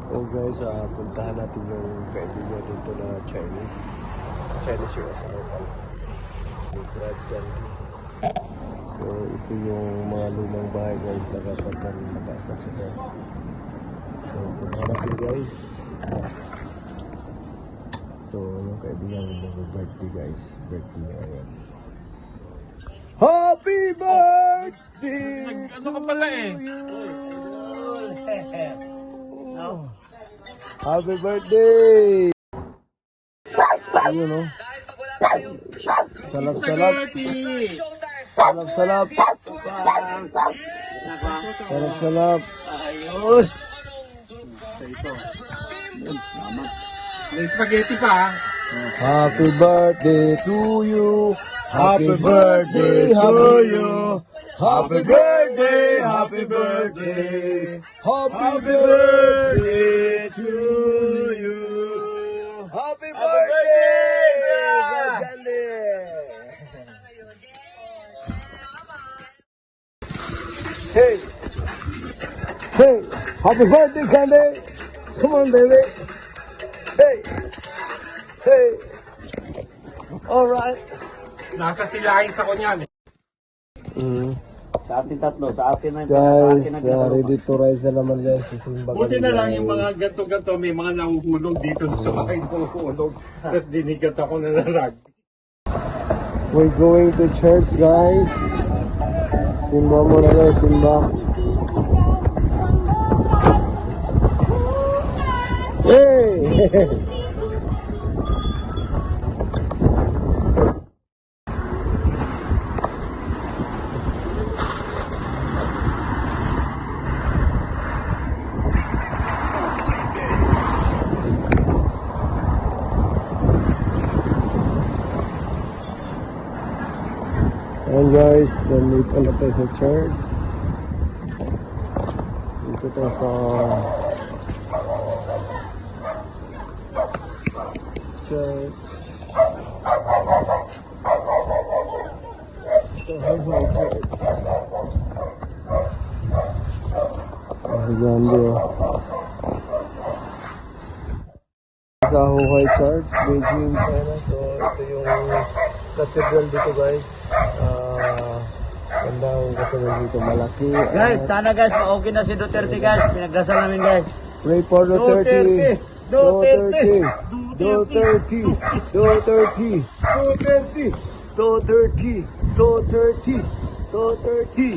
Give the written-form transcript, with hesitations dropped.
Oh guys, puntahan natin yung kaibigan dito na Chinese yung asawa pala. Si Brad Candy. So ito yung mga lumang bahay guys, nakapatan mataas na kita. So puntahan natin guys. So yung kaibigan yung birthday guys, birthday niya ngayon. Happy birthday! Ano ka pala eh? Happy birthday! Ayun o. Salap-salap. Salap-salap. Salap-salap. Ayun! Ito. May spaghetti pa. Happy birthday to you. Happy birthday to you. Happy birthday, happy birthday. Happy birthday to you. Happy birthday, Candy. Hey, hey, happy birthday, Candy. Come on, baby. Hey, hey. All right. Nasa silahin sa kunyan. Sa atin tatlo, sa atin na Guys, ready to rise na naman guys. Sisimbagan Buti na lang yung mga ganto-ganto, may mga nahuhulog dito sa bahay nahuhulog. Tapos dinigat ako na narag. We're going to church guys. Simba muna guys, simba. Hey! And guys, nandito na tayo sa church. Dito tayo sa church. Sa Huhay Church. Ganda. Sa Huhay Church, Beijing, China. So ito yung cathedral dito guys. Ganda ang cathedral dito, malaki. Guys, sana guys, okay na si Duterte guys. Pinagdasal namin guys. Pray for Duterte. Duterte. Duterte. Duterte. Duterte. Duterte. Duterte. Duterte.